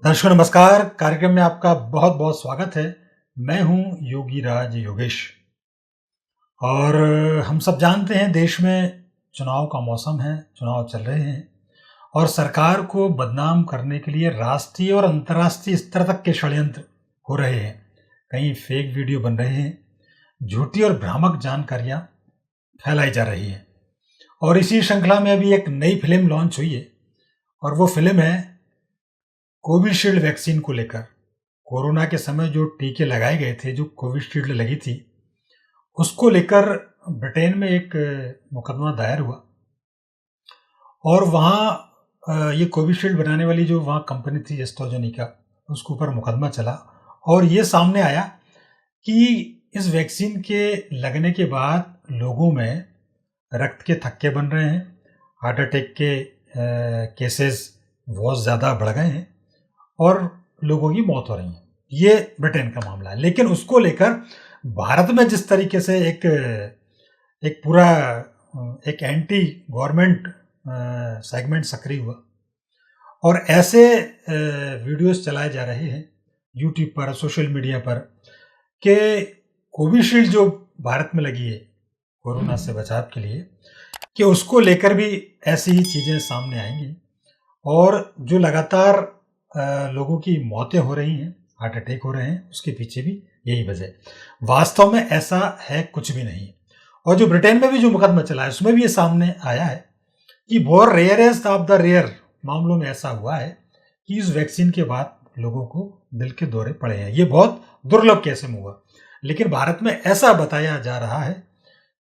दर्शकों नमस्कार। कार्यक्रम में आपका बहुत बहुत स्वागत है। मैं हूं योगी राज योगेश और हम सब जानते हैं देश में चुनाव का मौसम है, चुनाव चल रहे हैं और सरकार को बदनाम करने के लिए राष्ट्रीय और अंतर्राष्ट्रीय स्तर तक के षड्यंत्र हो रहे हैं। कई फेक वीडियो बन रहे हैं, झूठी और भ्रामक जानकारियां फैलाई जा रही हैं और इसी श्रृंखला में अभी एक नई फिल्म लॉन्च हुई है और वो फिल्म है कोविशील्ड वैक्सीन को लेकर। कोरोना के समय जो टीके लगाए गए थे, जो कोविशील्ड लगी थी, उसको लेकर ब्रिटेन में एक मुकदमा दायर हुआ और वहाँ ये कोविशील्ड बनाने वाली जो वहाँ कंपनी थी एस्ट्राजेनेका, उसके ऊपर मुकदमा चला और ये सामने आया कि इस वैक्सीन के लगने के बाद लोगों में रक्त के थक्के बन रहे हैं, हार्ट अटैक के केसेस बहुत ज़्यादा बढ़ गए हैं और लोगों की मौत हो रही है। ये ब्रिटेन का मामला है, लेकिन उसको लेकर भारत में जिस तरीके से एक पूरा एक एंटी गवर्नमेंट सेगमेंट सक्रिय हुआ और ऐसे वीडियोस चलाए जा रहे हैं यूट्यूब पर, सोशल मीडिया पर कि कोविशील्ड जो भारत में लगी है कोरोना से बचाव के लिए, कि उसको लेकर भी ऐसी ही चीज़ें सामने आएंगी और जो लगातार लोगों की मौतें हो रही हैं, हार्ट अटैक हो रहे हैं, उसके पीछे भी यही वजह। वास्तव में ऐसा है कुछ भी नहीं। और जो ब्रिटेन में भी जो मुकदमा चला है उसमें भी ये सामने आया है कि बहुत रेयरेस्ट ऑफ द रेयर मामलों में ऐसा हुआ है कि इस वैक्सीन के बाद लोगों को दिल के दौरे पड़े हैं। ये बहुत दुर्लभ केस में हुआ, लेकिन भारत में ऐसा बताया जा रहा है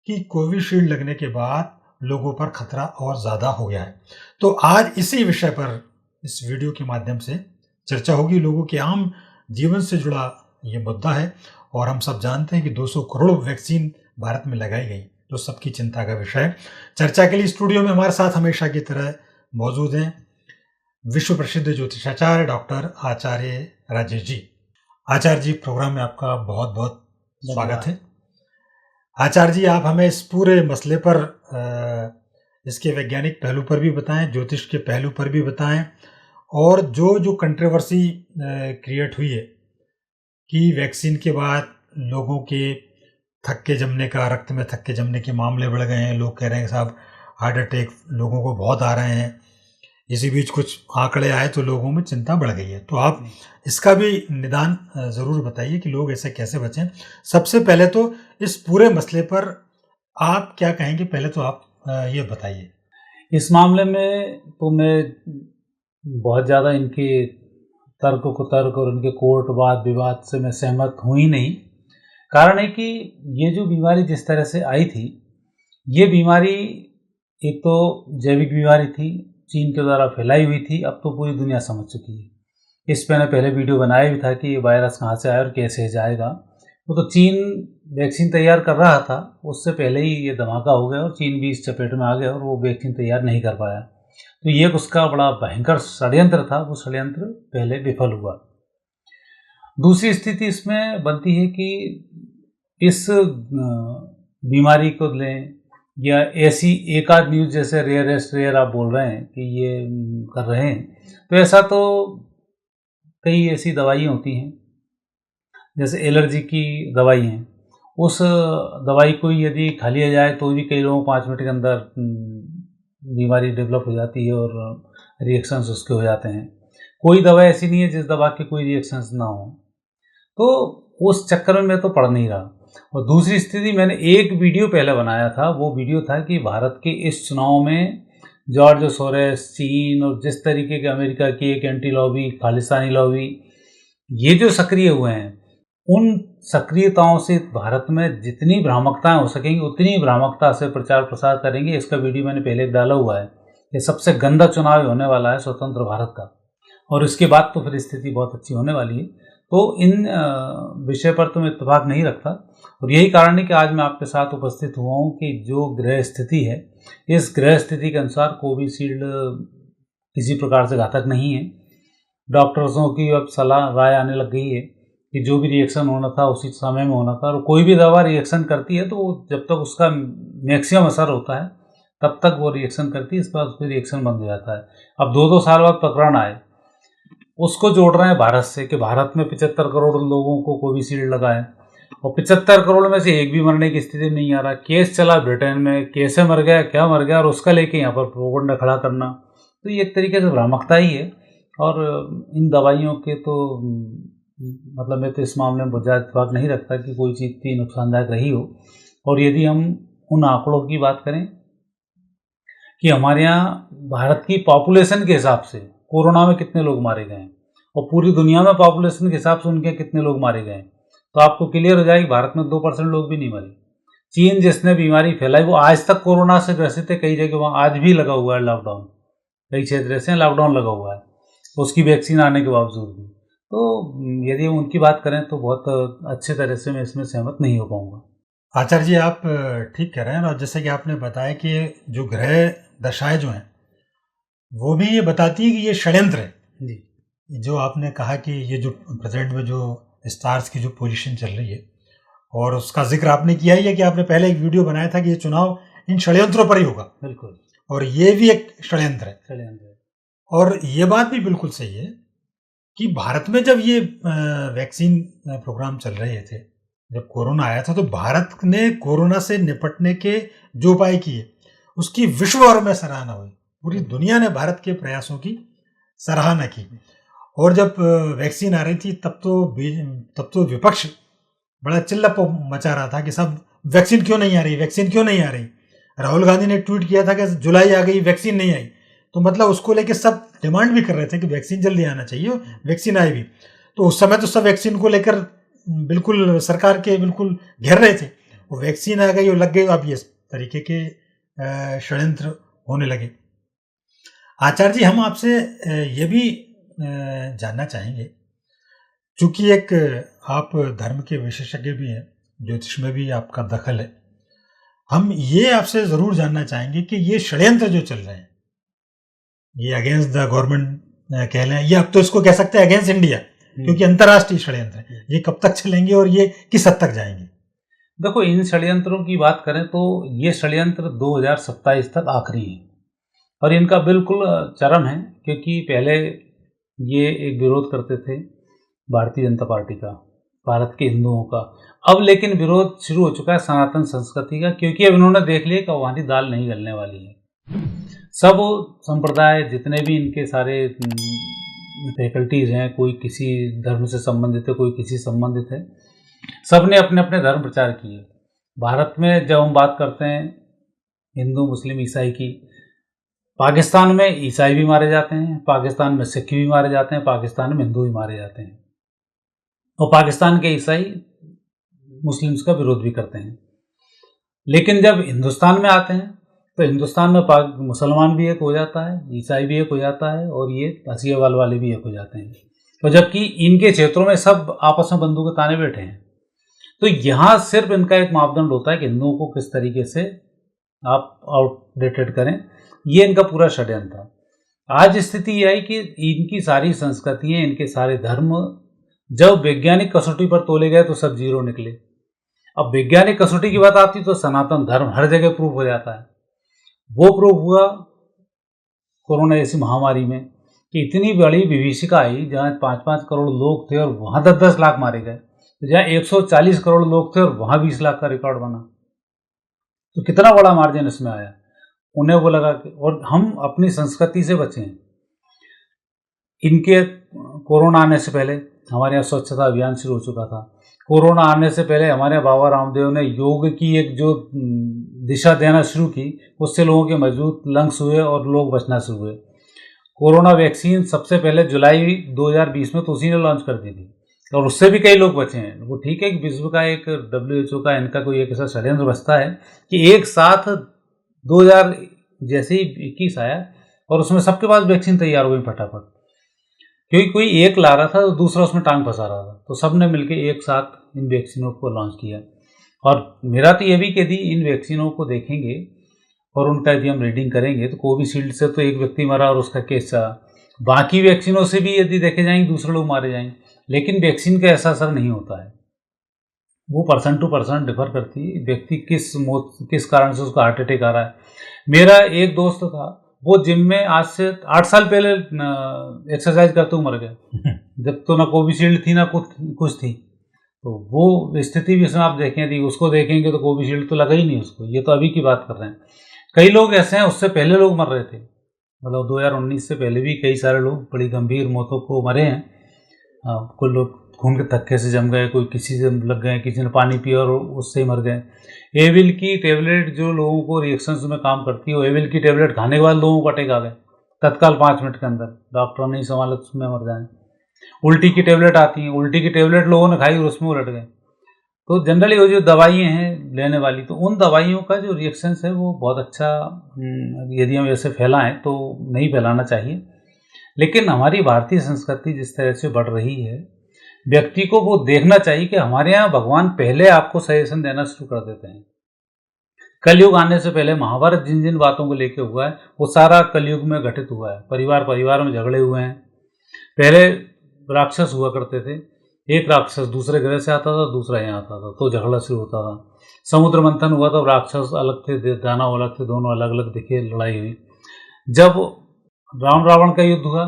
कि कोविशील्ड लगने के बाद लोगों पर खतरा और ज़्यादा हो गया है। तो आज इसी विषय पर इस वीडियो के माध्यम से चर्चा होगी। लोगों के आम जीवन से जुड़ा ये मुद्दा है और हम सब जानते हैं कि 200 करोड़ वैक्सीन भारत में लगाई गई, जो सबकी चिंता का विषय है। चर्चा के लिए स्टूडियो में हमारे साथ हमेशा की तरह मौजूद हैं विश्व प्रसिद्ध ज्योतिषाचार्य डॉक्टर आचार्य राजेश जी। आचार्य जी, प्रोग्राम में आपका बहुत बहुत स्वागत है। आचार्य जी, आप हमें इस पूरे मसले पर इसके वैज्ञानिक पहलू पर भी बताएं, ज्योतिष के पहलू पर भी बताएं और जो कंट्रोवर्सी क्रिएट हुई है कि वैक्सीन के बाद लोगों के थक्के जमने का, रक्त में थक्के जमने के मामले बढ़ गए हैं। लोग कह रहे हैं साहब हार्ट अटैक लोगों को बहुत आ रहे हैं। इसी बीच कुछ आंकड़े आए तो लोगों में चिंता बढ़ गई है। तो आप इसका भी निदान ज़रूर बताइए कि लोग ऐसे कैसे बचें। सबसे पहले तो इस पूरे मसले पर आप क्या कहेंगे, पहले तो आप ये बताइए। इस मामले में तो मैं बहुत ज़्यादा इनके तर्क और इनके कोर्ट वाद विवाद से मैं सहमत हूँ ही नहीं। कारण है कि ये जो बीमारी जिस तरह से आई थी, ये बीमारी एक तो जैविक बीमारी थी, चीन के द्वारा फैलाई हुई थी। अब तो पूरी दुनिया समझ चुकी है। इस पर मैंने पहले वीडियो बनाया भी था कि ये वायरस कहाँ से आया और कैसे जाएगा। वो तो चीन वैक्सीन तैयार कर रहा था, उससे पहले ही ये धमाका हो गया और चीन भी इस चपेट में आ गया और वो वैक्सीन तैयार नहीं कर पाया। तो ये उसका बड़ा भयंकर षड्यंत्र था, वो षड्यंत्र पहले विफल हुआ। दूसरी स्थिति इसमें बनती है कि इस बीमारी को लें या ऐसी एक आध न्यूज़ जैसे रेयरेस्ट रेयर आप बोल रहे हैं कि ये कर रहे हैं, तो ऐसा तो कई ऐसी दवाइयाँ होती हैं जैसे एलर्जी की दवाई हैं, उस दवाई को यदि खा लिया जाए तो भी कई लोगों को 5 मिनट के अंदर बीमारी डेवलप हो जाती है और रिएक्शंस उसके हो जाते हैं। कोई दवा ऐसी नहीं है जिस दवा के कोई रिएक्शंस ना हो। तो उस चक्कर में मैं तो पड़ नहीं रहा। और दूसरी स्थिति, मैंने एक वीडियो पहले बनाया था, वो वीडियो था कि भारत के इस चुनाव में जॉर्ज सोरेस, चीन और जिस तरीके के अमेरिका की एक एंटी लॉबी, खालिस्तानी लॉबी, ये जो सक्रिय हुए हैं, उन सक्रियताओं से भारत में जितनी भ्रामकताएं हो सकेंगी उतनी भ्रामकता से प्रचार प्रसार करेंगे। इसका वीडियो मैंने पहले डाला हुआ है। ये सबसे गंदा चुनाव होने वाला है स्वतंत्र भारत का, और इसके बाद तो फिर स्थिति बहुत अच्छी होने वाली है। तो इन विषय पर तो मैं इत्तेफाक नहीं रखता और यही कारण है कि आज मैं आपके साथ उपस्थित हुआ हूँ कि जो ग्रह स्थिति है, इस ग्रह स्थिति के अनुसार कोविशील्ड किसी प्रकार से घातक नहीं है। डॉक्टर्सों की अब सलाह राय आने लग गई है कि जो भी रिएक्शन होना था उसी समय में होना था, और कोई भी दवा रिएक्शन करती है तो जब तक उसका मैक्सिमम असर होता है तब तक वो रिएक्शन करती है, इसके बाद उसका रिएक्शन बंद हो जाता है। अब 2-2 साल बाद प्रकरण आए उसको जोड़ रहे हैं भारत से कि भारत में 75 करोड़ लोगों को कोविशील्ड लगा है, और 75 करोड़ में से एक भी मरने की स्थिति में नहीं आ रहा। केस चला ब्रिटेन में, कैसे मर गया, क्या मर गया, और उसका लेके यहाँ पर प्रोपेगेंडा खड़ा करना, तो ये एक तरीके से भ्रामकता ही है। और इन दवाइयों के तो मतलब मैं तो इस मामले में बहुत ज़्यादा इत्तेफाक नहीं रखता कि कोई चीज़ इतनी नुकसानदायक रही हो। और यदि हम उन आंकड़ों की बात करें कि हमारे यहाँ भारत की पॉपुलेशन के हिसाब से कोरोना में कितने लोग मारे गए हैं और पूरी दुनिया में पॉपुलेशन के हिसाब से उनके कितने लोग मारे गए हैं, तो आपको क्लियर हो जाएगी भारत में 2% लोग भी नहीं मरे। चीन जिसने बीमारी फैलाई वो आज तक कोरोना से ग्रसित है, कई जगह वहाँ आज भी लगा हुआ है लॉकडाउन, कई क्षेत्र ऐसे लॉकडाउन लगा हुआ है उसकी वैक्सीन आने के बावजूद भी। तो यदि हम उनकी बात करें तो बहुत अच्छे तरह से मैं इसमें सहमत नहीं हो पाऊंगा। आचार्य जी, आप ठीक कह रहे हैं। और जैसे कि आपने बताया कि जो ग्रह दशाएं जो हैं वो भी ये बताती है कि ये षड्यंत्र है जी। जो आपने कहा कि ये जो प्रेजेंट में जो स्टार्स की जो पोजीशन चल रही है, और उसका जिक्र आपने किया ही है कि आपने पहले एक वीडियो बनाया था कि ये चुनाव इन षड्यंत्रों पर ही होगा। बिल्कुल। और ये भी एक षड्यंत्र है। और ये बात भी बिल्कुल सही है कि भारत में जब ये वैक्सीन प्रोग्राम चल रहे थे, जब कोरोना आया था, तो भारत ने कोरोना से निपटने के जो उपाय किए उसकी विश्व भर में सराहना हुई। पूरी दुनिया ने भारत के प्रयासों की सराहना की। और जब वैक्सीन आ रही थी तब तो विपक्ष बड़ा चिल्ला मचा रहा था कि सब वैक्सीन क्यों नहीं आ रही, वैक्सीन क्यों नहीं आ रही। राहुल गांधी ने ट्वीट किया था कि जुलाई आ गई, वैक्सीन नहीं आई। तो मतलब उसको लेके सब डिमांड भी कर रहे थे कि वैक्सीन जल्दी आना चाहिए, वैक्सीन आई भी। तो उस समय तो सब वैक्सीन को लेकर बिल्कुल सरकार के बिल्कुल घेर रहे थे। वो वैक्सीन आ गई और लग गई, अब ये तरीके के षड्यंत्र होने लगे। आचार्य जी, हम आपसे ये भी जानना चाहेंगे, चूंकि एक आप धर्म के विशेषज्ञ भी हैं, ज्योतिष में भी आपका दखल है, हम ये आपसे ज़रूर जानना चाहेंगे कि ये षड्यंत्र जो चल रहे हैं, ये अगेंस्ट द गवर्नमेंट कह लें, ये अब तो इसको कह सकते हैं अगेंस्ट इंडिया, क्योंकि अंतर्राष्ट्रीय षड्यंत्र है, ये कब तक चलेंगे और ये किस हद तक जाएंगे? देखो, इन षड्यंत्रों की बात करें तो ये षड्यंत्र 2027 तक आखिरी है और इनका बिल्कुल चरम है, क्योंकि पहले ये एक विरोध करते थे भारतीय जनता पार्टी का, भारत के हिंदुओं का। अब लेकिन विरोध शुरू हो चुका है सनातन संस्कृति का, क्योंकि अब इन्होंने देख लिया कि वहाँ की दाल नहीं गलने वाली है। सब संप्रदाय जितने भी इनके सारे फैकल्टीज़ हैं, कोई किसी धर्म से संबंधित है, कोई किसी संबंधित है, सब ने अपने अपने धर्म प्रचार किए। भारत में जब हम बात करते हैं हिंदू मुस्लिम ईसाई की, पाकिस्तान में ईसाई भी मारे जाते हैं, पाकिस्तान में सिख भी मारे जाते हैं, पाकिस्तान में हिंदू भी मारे जाते हैं, और पाकिस्तान के ईसाई मुस्लिम्स का विरोध भी करते हैं। लेकिन जब हिंदुस्तान में आते हैं तो हिंदुस्तान में मुसलमान भी एक हो जाता है, ईसाई भी एक हो जाता है, और ये हसीवाल वाले भी एक हो जाते हैं। तो जबकि इनके क्षेत्रों में सब आपस में बंदूकें ताने बैठे हैं। तो यहाँ सिर्फ इनका एक मापदंड होता है कि हिंदुओं को किस तरीके से आप आउटडेटेड करें, ये इनका पूरा षड्यंत्र था। आज स्थिति यह है कि इनकी सारी संस्कृतियाँ, इनके सारे धर्म जब वैज्ञानिक कसौटी पर तोले गए तो सब जीरो निकले। अब वैज्ञानिक कसौटी की बात आती तो सनातन धर्म हर जगह प्रूफ हो जाता है। वो प्रूफ हुआ कोरोना जैसी महामारी में कि इतनी बड़ी विभीषिका आई जहाँ 5-5 करोड़ लोग थे और वहाँ 10-10 लाख मारे गए, तो जहाँ 140 करोड़ लोग थे और वहाँ 20 लाख का रिकॉर्ड बना। तो कितना बड़ा मार्जिन इसमें आया। उन्हें वो लगा कि, और हम अपनी संस्कृति से बचे हैं। इनके कोरोना आने से पहले हमारे यहाँ स्वच्छता अभियान शुरू हो चुका था। कोरोना आने से पहले हमारे बाबा रामदेव ने योग की एक जो दिशा देना शुरू की, उससे लोगों के मजबूत लंग्स हुए और लोग बचना शुरू हुए। कोरोना वैक्सीन सबसे पहले जुलाई 2020 में तो उसी ने लॉन्च कर दी थी, और उससे भी कई लोग बचे हैं। वो ठीक है कि विश्व का एक WHO का इनका कोई एक ऐसा षड्यंत्र बचता है कि एक साथ 2000 जैसे ही 21 आया और उसमें सबके पास वैक्सीन तैयार हो गई फटाफट, क्योंकि कोई एक ला रहा था तो दूसरा उसमें टांग फंसा रहा था, तो सब ने मिलकर एक साथ इन वैक्सीनों को लॉन्च किया। और मेरा तो ये भी कि यदि इन वैक्सीनों को देखेंगे और उनका यदि हम रीडिंग करेंगे तो कोविशील्ड से तो एक व्यक्ति मरा और उसका केस चला, बाकी वैक्सीनों से भी यदि देखे जाएंगे दूसरे लोग मारे जाएंगे, लेकिन वैक्सीन का ऐसा असर नहीं होता है। वो पर्सन टू पर्सन डिफर करती है, व्यक्ति किस कारण से उसका हार्ट अटैक आ रहा है। मेरा एक दोस्त था वो जिम में आज से 8 साल पहले एक्सरसाइज करते हुए मर गए। जब तो ना कोविशील्ड थी ना कुछ थी। तो वो स्थिति भी इसमें आप देखें, यदि उसको देखेंगे तो कोविशील्ड तो लगा ही नहीं उसको, ये तो अभी की बात कर रहे हैं। कई लोग ऐसे हैं, उससे पहले लोग मर रहे थे, मतलब 2019 से पहले भी कई सारे लोग बड़ी गंभीर मौतों को मरे हैं। कुछ लोग खून के थक्के से जम गए, कोई किसी से लग गए, किसी ने पानी पिया और उससे ही मर गए। एविल की टेबलेट जो लोगों को रिएक्शंस में काम करती है, वो एविल की टेबलेट खाने के बाद लोगों को अटैक आ गए तत्काल 5 मिनट के अंदर, डॉक्टर नहीं संभाला तो उसमें मर जाए। उल्टी की टेबलेट आती हैं, उल्टी की टेबलेट लोगों ने खाई और उसमें उलट गए। तो जनरली वो जो दवाइयाँ हैं लेने वाली, तो उन दवाइयों का जो रिएक्शंस है वो बहुत अच्छा, यदि हम ऐसे फैलाएं तो नहीं फैलाना चाहिए। लेकिन हमारी भारतीय संस्कृति जिस तरह से बढ़ रही है, व्यक्ति को वो देखना चाहिए कि हमारे यहाँ भगवान पहले आपको सजेशन देना शुरू कर देते हैं। कलयुग आने से पहले महाभारत जिन जिन बातों को लेके हुआ है वो सारा कलयुग में घटित हुआ है। परिवार परिवार में झगड़े हुए हैं। पहले राक्षस हुआ करते थे, एक राक्षस दूसरे ग्रह से आता था, दूसरा यहाँ आता था, तो झगड़ा शुरू होता था। समुद्र मंथन हुआ तब राक्षस अलग थे, दानव अलग थे, दोनों अलग अलग दिखे, लड़ाई हुई। जब राम रावण का युद्ध हुआ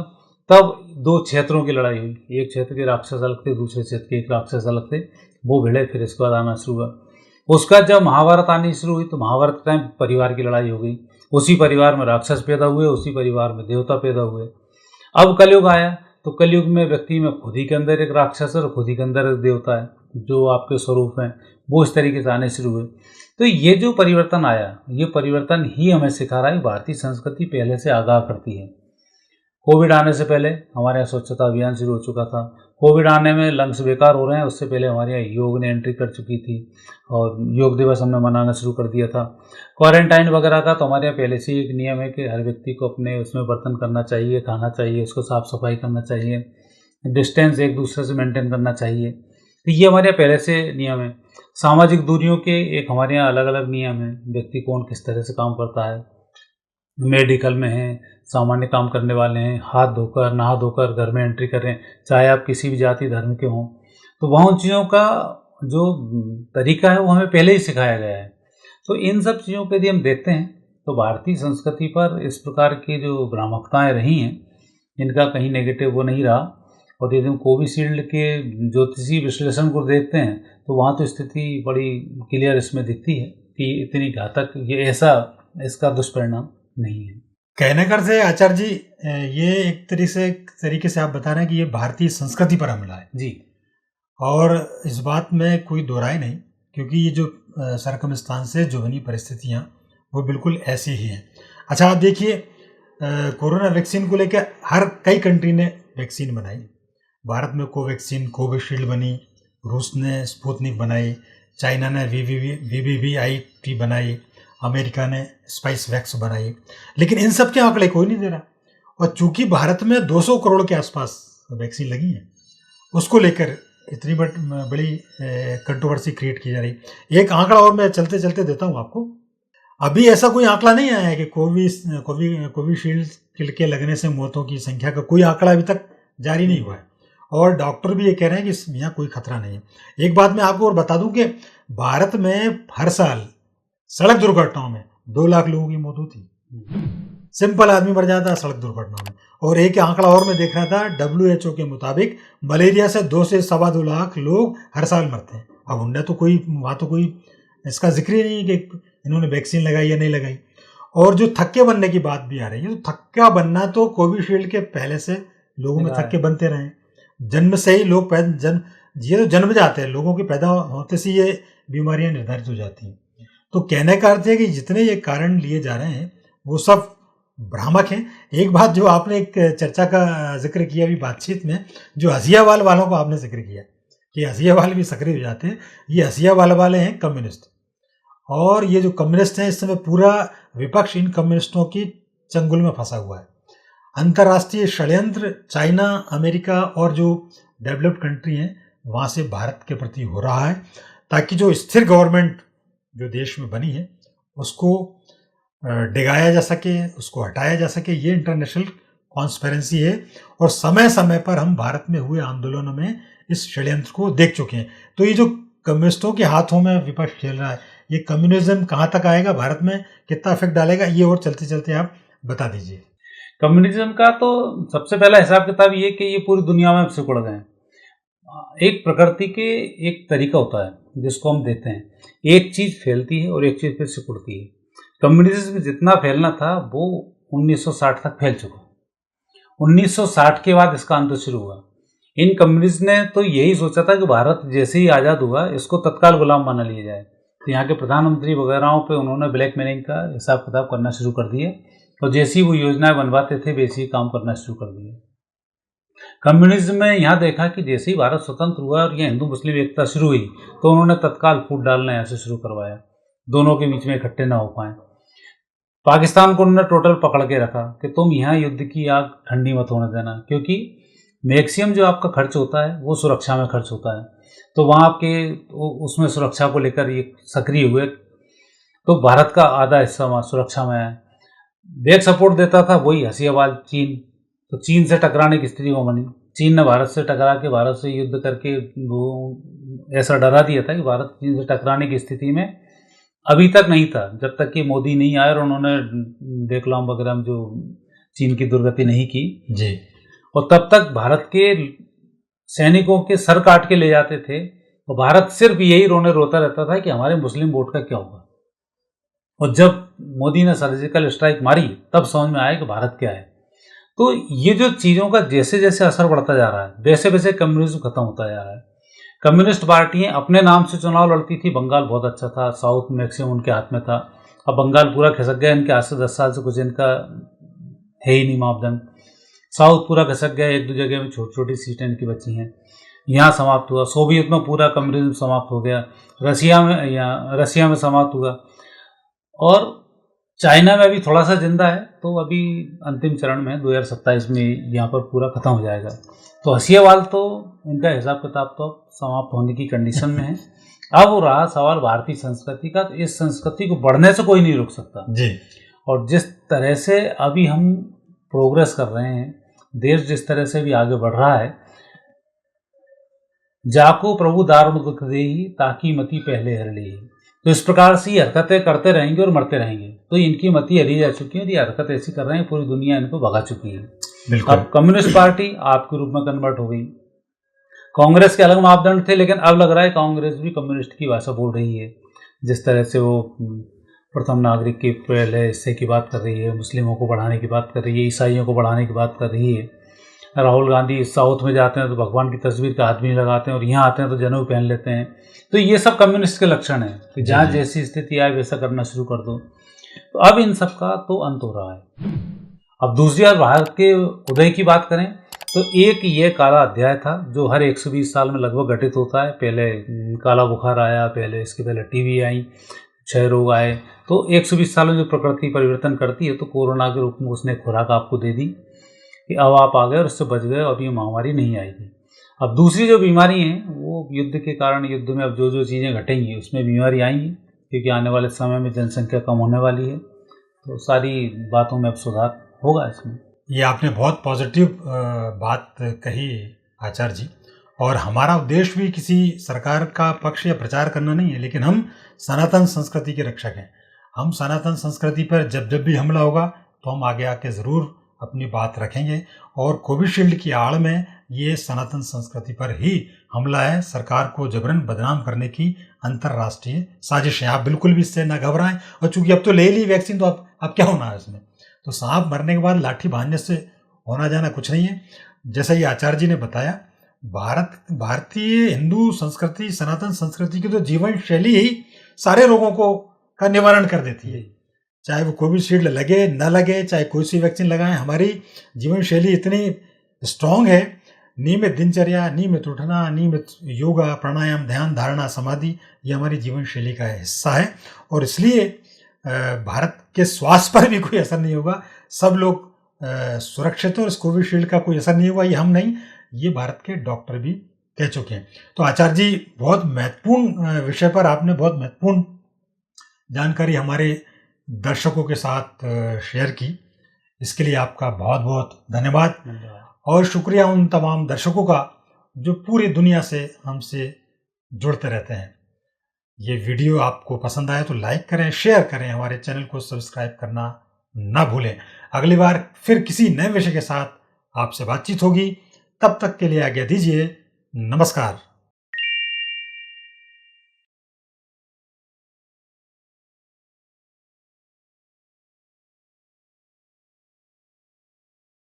तब 2 क्षेत्रों की लड़ाई हुई, एक क्षेत्र के राक्षस अलग थे, दूसरे क्षेत्र के एक राक्षस अलग थे, वो भिड़े, फिर इसके बाद आना शुरू हुआ। उसका जब महाभारत आनी शुरू हुई तो महाभारत के टाइम परिवार की लड़ाई हो गई, उसी परिवार में राक्षस पैदा हुए, उसी परिवार में देवता पैदा हुए। अब कलयुग आया तो कलयुग में व्यक्ति में खुद ही के अंदर एक राक्षस है और खुद ही के अंदर एक देवता है, जो आपके स्वरूप हैं वो इस तरीके से आने शुरू हुए। तो ये जो परिवर्तन आया, ये परिवर्तन ही हमें सिखा रहा है भारतीय संस्कृति पहले से आगाह करती है। कोविड आने से पहले हमारे यहाँ स्वच्छता अभियान शुरू हो चुका था। कोविड आने में लंग्स बेकार हो रहे हैं, उससे पहले हमारे यहाँ योग ने एंट्री कर चुकी थी और योग दिवस हमने मनाना शुरू कर दिया था। क्वारंटाइन वगैरह का तो हमारे यहाँ पहले से ही एक नियम है कि हर व्यक्ति को अपने उसमें बर्तन करना चाहिए, खाना चाहिए, उसको साफ़ सफाई करना चाहिए, डिस्टेंस एक दूसरे से मेंटेन करना चाहिए। तो ये हमारे यहाँ पहले से नियम है। सामाजिक दूरियों के एक हमारे यहाँ अलग अलग नियम हैं, व्यक्ति कौन किस तरह से काम करता है। मेडिकल में हैं, सामान्य काम करने वाले हैं, हाथ धोकर नहा धोकर घर में एंट्री करें, चाहे आप किसी भी जाति धर्म के हों। तो वहाँ उन चीज़ों का जो तरीका है वो हमें पहले ही सिखाया गया है। तो इन सब चीज़ों को यदि हम देखते हैं तो भारतीय संस्कृति पर इस प्रकार की जो भ्रामकताएँ रही हैं, इनका कहीं नेगेटिव वो नहीं रहा। और यदि हम कोविशील्ड के ज्योतिषीय विश्लेषण को देखते हैं तो वहाँ तो स्थिति बड़ी क्लियर इसमें दिखती है कि इतनी घातक ये ऐसा इसका दुष्परिणाम नहीं है। कहने का से आचार्य जी, ये एक तरीके से आप बता रहे हैं कि ये भारतीय संस्कृति पर हमला है जी, और इस बात में कोई दो राय नहीं, क्योंकि ये जो सर्कमस्टांसेस जो बनी परिस्थितियाँ वो बिल्कुल ऐसी ही हैं। अच्छा, आप देखिए, कोरोना वैक्सीन को लेकर कई कंट्री ने वैक्सीन बनाई। भारत में कोवैक्सीन, कोविशील्ड बनी, रूस ने स्पुतनिक बनाई, चाइना ने VVIP बनाई, अमेरिका ने स्पाइस वैक्स बनाई, लेकिन इन सब के आंकड़े कोई नहीं दे रहा। और चूंकि भारत में 200 करोड़ के आसपास वैक्सीन लगी है, उसको लेकर इतनी बड़ी कंट्रोवर्सी क्रिएट की जा रही। एक आंकड़ा और मैं चलते चलते देता हूँ आपको। अभी ऐसा कोई आंकड़ा नहीं आया है कि कोविशील्ड के लगने से मौतों की संख्या का कोई आंकड़ा अभी तक जारी नहीं हुआ है, और डॉक्टर भी ये कह रहे हैं कि यहाँ कोई खतरा नहीं है। एक बात मैं आपको और बता दूं कि भारत में हर साल सड़क दुर्घटनाओं में 2 लाख लोगों की मौत होती। सिंपल आदमी मर जाता है सड़क दुर्घटनाओं में। और एक आंकड़ा और मैं देख रहा था, WHO के मुताबिक मलेरिया से 2 से 2.25 लाख लोग हर साल मरते हैं। अब उनने तो वहाँ तो कोई इसका जिक्र ही नहीं है कि इन्होंने वैक्सीन लगाई या नहीं लगाई। और जो थक्के बनने की बात भी आ रही है, तो थक्का बनना तो कोविशील्ड के पहले से लोगों में थक्के बनते रहे। जन्म से ही लोग ये तो जन्म जाते हैं, लोगों के पैदा होते से ये बीमारियां निर्धारित हो जाती हैं। तो कहने का अर्थ है कि जितने ये कारण लिए जा रहे हैं वो सब भ्रामक हैं। एक बात जो आपने एक चर्चा का जिक्र किया अभी बातचीत में, जो हसियावाल वालों को आपने जिक्र किया कि हसियावाल भी सक्रिय हो जाते हैं, ये हसियावाल वाले हैं कम्युनिस्ट। और ये जो कम्युनिस्ट हैं, इस समय पूरा विपक्ष इन कम्युनिस्टों की चंगुल में फंसा हुआ है। अंतर्राष्ट्रीय षड्यंत्र चाइना, अमेरिका और जो डेवलप्ड कंट्री हैं वहाँ से भारत के प्रति हो रहा है, ताकि जो स्थिर गवर्नमेंट जो देश में बनी है उसको डिगाया जा सके, उसको हटाया जा सके। ये इंटरनेशनल कॉन्स्पिरेंसी है, और समय समय पर हम भारत में हुए आंदोलनों में इस षड्यंत्र को देख चुके हैं। तो ये जो कम्युनिस्टों के हाथों में विपक्ष खेल रहा है, ये कम्युनिज्म कहाँ तक आएगा, भारत में कितना इफेक्ट डालेगा, ये और चलते चलते आप बता दीजिए। कम्युनिज्म का तो सबसे पहला हिसाब किताब ये कि ये पूरी दुनिया में सिकुड़ गए हैं। एक प्रकृति के एक तरीका होता है जिसको हम देते हैं, एक चीज़ फैलती है और एक चीज़ फिर सिकुड़ती है। कम्युनिज्म जितना फैलना था वो 1960 तक फैल चुका। 1960 के बाद इसका अंत शुरू हुआ। इन कम्युनिस्ट ने तो यही सोचा था कि भारत जैसे ही आज़ाद हुआ इसको तत्काल गुलाम बना लिया जाए, तो यहाँ के प्रधानमंत्री वगैरह पे उन्होंने ब्लैकमेलिंग का हिसाब किताब करना शुरू कर दिए और जैसी वो योजनाएं बनवाते थे वैसे ही काम करना शुरू कर दिए। कम्युनिज्म में यहाँ देखा कि जैसे ही भारत स्वतंत्र हुआ और यहाँ हिंदू मुस्लिम एकता शुरू हुई तो उन्होंने तत्काल फूट डालना यहाँ से शुरू करवाया, दोनों के बीच में इकट्ठे ना हो पाए। पाकिस्तान को उन्होंने टोटल पकड़ के रखा कि तुम यहाँ युद्ध की आग ठंडी मत होने देना, क्योंकि मैक्सिमम जो आपका खर्च होता है वो सुरक्षा में खर्च होता है। तो वहाँ आपके उसमें सुरक्षा को लेकर ये सक्रिय हुए, तो भारत का आधा हिस्सा वहाँ सुरक्षा में है। बैक सपोर्ट देता था वही हसीबाज चीन, तो चीन से टकराने की स्थिति वो बनी। चीन ने भारत से टकरा के भारत से युद्ध करके वो ऐसा डरा दिया था कि भारत चीन से टकराने की स्थिति में अभी तक नहीं था, जब तक कि मोदी नहीं आए और उन्होंने डोकलाम वगैरह में जो चीन की दुर्गति नहीं की जी। और तब तक भारत के सैनिकों के सर काट के ले जाते थे, तो भारत सिर्फ यही रोता रहता था कि हमारे मुस्लिम वोट का क्या होगा। और जब मोदी ने सर्जिकल स्ट्राइक मारी तब समझ में आया कि भारत क्या है। तो ये जो चीज़ों का जैसे जैसे असर बढ़ता जा रहा है वैसे वैसे कम्युनिज्म खत्म होता जा रहा है। कम्युनिस्ट पार्टियां अपने नाम से चुनाव लड़ती थी। बंगाल बहुत अच्छा था, साउथ मैक्सिमम उनके हाथ में था। अब बंगाल पूरा खिसक गया, इनके आज से 10 साल से कुछ इनका है ही नहीं मापदंड। साउथ पूरा खिसक गया, एक दो जगह में छोटी छोटी सीटें इनकी बची हैं। यहाँ समाप्त हुआ। सोवियत में पूरा कम्युनिज्म समाप्त हो गया। रसिया में समाप्त हुआ और चाइना में अभी थोड़ा सा जिंदा है, तो अभी अंतिम चरण में 2027 में यहाँ पर पूरा खत्म हो जाएगा। तो हसीवाल तो इनका हिसाब किताब तो समाप्त होने की कंडीशन में है। अब रहा सवाल भारतीय संस्कृति का, तो इस संस्कृति को बढ़ने से कोई नहीं रोक सकता जी। और जिस तरह से अभी हम प्रोग्रेस कर रहे हैं, देश जिस तरह से भी आगे बढ़ रहा है, जाको प्रभु दारुण देही ताकि मति पहले हर ली, तो इस प्रकार से ये हरकतें करते रहेंगे और मरते रहेंगे। तो इनकी मति हरी जा चुकी है और ये हरकत ऐसी कर रहे हैं, पूरी दुनिया इनको भगा चुकी है। अब कम्युनिस्ट पार्टी आपके रूप में कन्वर्ट हो गई। कांग्रेस के अलग मापदंड थे, लेकिन अब लग रहा है कांग्रेस भी कम्युनिस्ट की भाषा बोल रही है। जिस तरह से वो प्रथम नागरिक के पहले हिस्से की बात कर रही है, मुस्लिमों को बढ़ाने की बात कर रही है, ईसाइयों को बढ़ाने की बात कर रही है। राहुल गांधी साउथ में जाते हैं तो भगवान की तस्वीर का हाथ भी लगाते हैं और यहाँ आते हैं तो जनेऊ पहन लेते हैं। तो ये सब कम्युनिस्ट के लक्षण हैं कि जहाँ जैसी स्थिति आए वैसा करना शुरू कर दो। तो अब इन सब का तो अंत हो रहा है। अब दूसरी बार भारत के उदय की बात करें तो एक ये काला अध्याय था जो हर 120 साल में लगभग घटित होता है। पहले काला बुखार आया, पहले इसके पहले टीबी आई, क्षय रोग आए। तो 120 साल में जो प्रकृति परिवर्तन करती है, तो कोरोना के रूप में उसने खुराक आपको दे दी कि अब आप आ गए और उससे बच गए, अब ये महामारी नहीं आएगी। अब दूसरी जो बीमारी है वो युद्ध के कारण, युद्ध में अब जो जो चीज़ें घटेंगी उसमें बीमारी आएंगी, क्योंकि आने वाले समय में जनसंख्या कम होने वाली है। तो सारी बातों में अब सुधार होगा इसमें। ये आपने बहुत पॉजिटिव बात कही आचार्य जी, और हमारा उद्देश्य भी किसी सरकार का पक्ष या प्रचार करना नहीं है, लेकिन हम सनातन संस्कृति के रक्षक हैं। हम सनातन संस्कृति पर जब भी हमला होगा तो हम आगे आके ज़रूर अपनी बात रखेंगे। और कोविशील्ड की आड़ में ये सनातन संस्कृति पर ही हमला है, सरकार को जबरन बदनाम करने की अंतर्राष्ट्रीय साजिश है। आप बिल्कुल भी इससे ना घबराएं, और चूंकि अब तो ले ली वैक्सीन, तो अब क्या होना है इसमें। तो सांप मरने के बाद लाठी बांधने से होना जाना कुछ नहीं है। जैसा ये आचार्य जी ने बताया, भारतीय हिंदू संस्कृति, सनातन संस्कृति की तो जीवन शैली ही सारे रोगों का निवारण कर देती है। चाहे वो कोविशील्ड लगे न लगे, चाहे कोई सी वैक्सीन लगाएं, हमारी जीवन शैली इतनी स्ट्रांग है। नियमित दिनचर्या, नियमित उठना, नियमित योगा, प्राणायाम, ध्यान, धारणा, समाधि, ये हमारी जीवन शैली का हिस्सा है। और इसलिए भारत के स्वास्थ्य पर भी कोई असर नहीं होगा। सब लोग सुरक्षित हो, इस कोविशील्ड का कोई असर नहीं होगा। ये हम नहीं, ये भारत के डॉक्टर भी कह चुके हैं। तो आचार्य जी, बहुत महत्वपूर्ण विषय पर आपने बहुत महत्वपूर्ण जानकारी हमारे दर्शकों के साथ शेयर की। इसके लिए आपका बहुत बहुत धन्यवाद। और शुक्रिया उन तमाम दर्शकों का जो पूरी दुनिया से हमसे जुड़ते रहते हैं। ये वीडियो आपको पसंद आए तो लाइक करें, शेयर करें, हमारे चैनल को सब्सक्राइब करना ना भूलें। अगली बार फिर किसी नए विषय के साथ आपसे बातचीत होगी। तब तक के लिए आज्ञा दीजिए। नमस्कार।